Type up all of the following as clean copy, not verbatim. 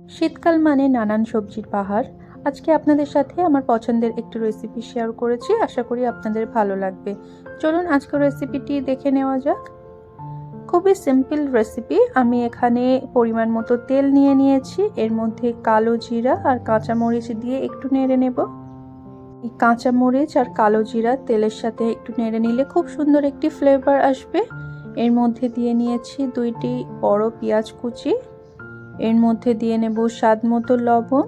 শীতকাল মানে নানান সবজির বাহার। আজকে আপনাদের সাথে আমার পছন্দের একটু রেসিপি শেয়ার করেছি, আশা করি আপনাদের ভালো লাগবে। চলুন আজকের রেসিপিটি দেখে নেওয়া যাক। খুবই সিম্পল রেসিপি। আমি এখানে পরিমাণ মতো তেল নিয়ে নিয়েছি, এর মধ্যে কালো জিরা আর কাঁচামরিচ দিয়ে একটু নেড়ে নেব। এই কাঁচামরিচ আর কালো জিরা তেলের সাথে একটু নেড়ে নিলে খুব সুন্দর একটি ফ্লেভার আসবে। এর মধ্যে দিয়ে নিয়েছি 2টি বড় পেঁয়াজ কুচি, এর মধ্যে দিয়ে নেব স্বাদ মতো লবণ,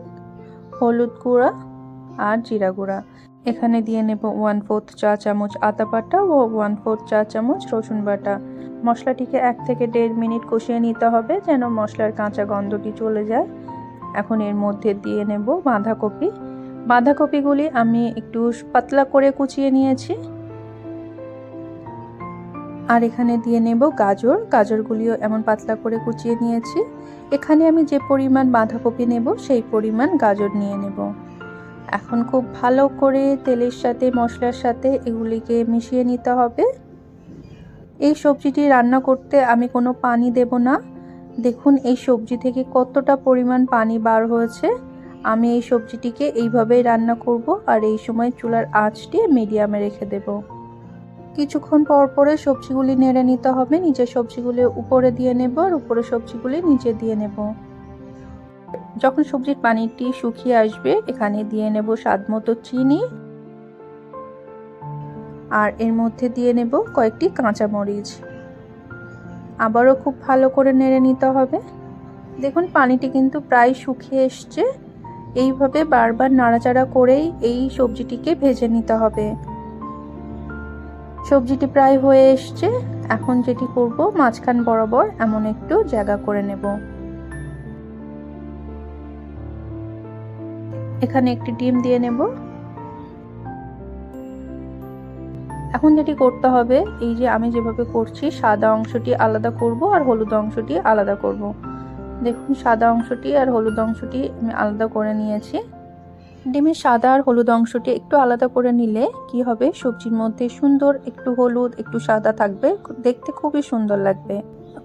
হলুদ গুঁড়া আর জিরা গুঁড়া। এখানে দিয়ে নেব 1/4 চা চামচ আদা বাটা ও 1/4 চা চামচ রসুন বাটা। মশলাটিকে 1 থেকে 1.5 মিনিট কষিয়ে নিতে হবে যেন মশলার কাঁচা গন্ধটি চলে যায়। এখন এর মধ্যে দিয়ে নেব বাঁধাকপি। বাঁধাকপিগুলি আমি একটু পাতলা করে কুচিয়ে নিয়েছি। আর এখানে দিয়ে নেব গাজর। গাজরগুলিও এমন পাতলা করে কুচিয়ে নিয়েছি। এখানে আমি যে পরিমাণ বাঁধাকপি নেব সেই পরিমাণ গাজর নিয়ে নেব। এখন খুব ভালো করে তেলের সাথে মশলার সাথে এগুলিকে মিশিয়ে নিতে হবে। এই সবজিটি রান্না করতে আমি কোনো পানি দেব না। দেখুন এই সবজি থেকে কতটা পরিমাণ পানি বার হয়েছে। আমি এই সবজিটিকে এইভাবেই রান্না করব, আর এই সময় চুলার আঁচটি মিডিয়ামে রেখে দেব। কিছুক্ষণ পর পরে সবজিগুলি নেড়ে নিতে হবে। নিচের সবজিগুলি উপরে দিয়ে নেব আর উপরে সবজিগুলি নিচে দিয়ে নেব। যখন সবজির পানিটি শুকিয়ে আসবে এখানে দিয়ে নেব স্বাদ মতো চিনি, আর এর মধ্যে দিয়ে নেব কয়েকটি কাঁচামরিচ। আবারও খুব ভালো করে নেড়ে নিতে হবে। দেখুন পানিটি কিন্তু প্রায় শুকিয়ে এসছে। এইভাবে বারবার নাড়াচাড়া করেই এই সবজিটিকে ভেজে নিতে হবে। সবজিটি প্রায় হয়ে এসছে। এখন যেটি করব, মাঝখান বরাবর এমন একটু জায়গা করে নেব। এখানে একটি ডিম দিয়ে নেব। এখন যেটি করতে হবে, এই যে আমি যেভাবে করছি সাদা অংশটি আলাদা করব আর হলুদ অংশটি আলাদা করব। দেখুন সাদা অংশটি আর হলুদ অংশটি আমি আলাদা করে নিয়েছি। ডিমের সাদা আর হলুদ অংশটি একটু আলাদা করে নিলে কি হবে, সবজির মধ্যে সুন্দর একটু হলুদ একটু সাদা থাকবে, দেখতে খুবই সুন্দর লাগবে।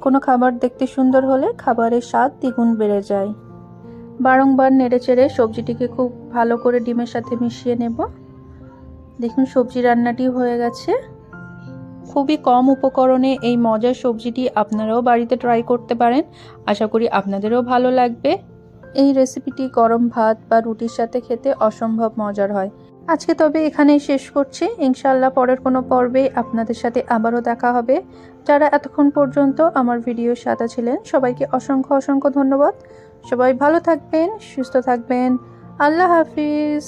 কোনো খাবার দেখতে সুন্দর হলে খাবারের স্বাদ দ্বিগুণ বেড়ে যায়। বারংবার নেড়েচেড়ে সবজিটিকে খুব ভালো করে ডিমের সাথে মিশিয়ে নেব। দেখুন সবজি রান্নাটি হয়ে গেছে। খুবই কম উপকরণে এই মজার সবজিটি আপনারাও বাড়িতে ট্রাই করতে পারেন, আশা করি আপনাদেরও ভালো লাগবে। এই রেসিপিটি গরম ভাত বা রুটির সাথে খেতে অসম্ভব মজার হয়। আজকে তবে এখানেই শেষ করছি। ইনশাআল্লাহ পরের কোনো পর্বে আপনাদের সাথে আবারও দেখা হবে। যারা এতক্ষণ পর্যন্ত আমার ভিডিওর সাথে ছিলেন সবাইকে অসংখ্য অসংখ্য ধন্যবাদ। সবাই ভালো থাকবেন, সুস্থ থাকবেন। আল্লাহ হাফিজ।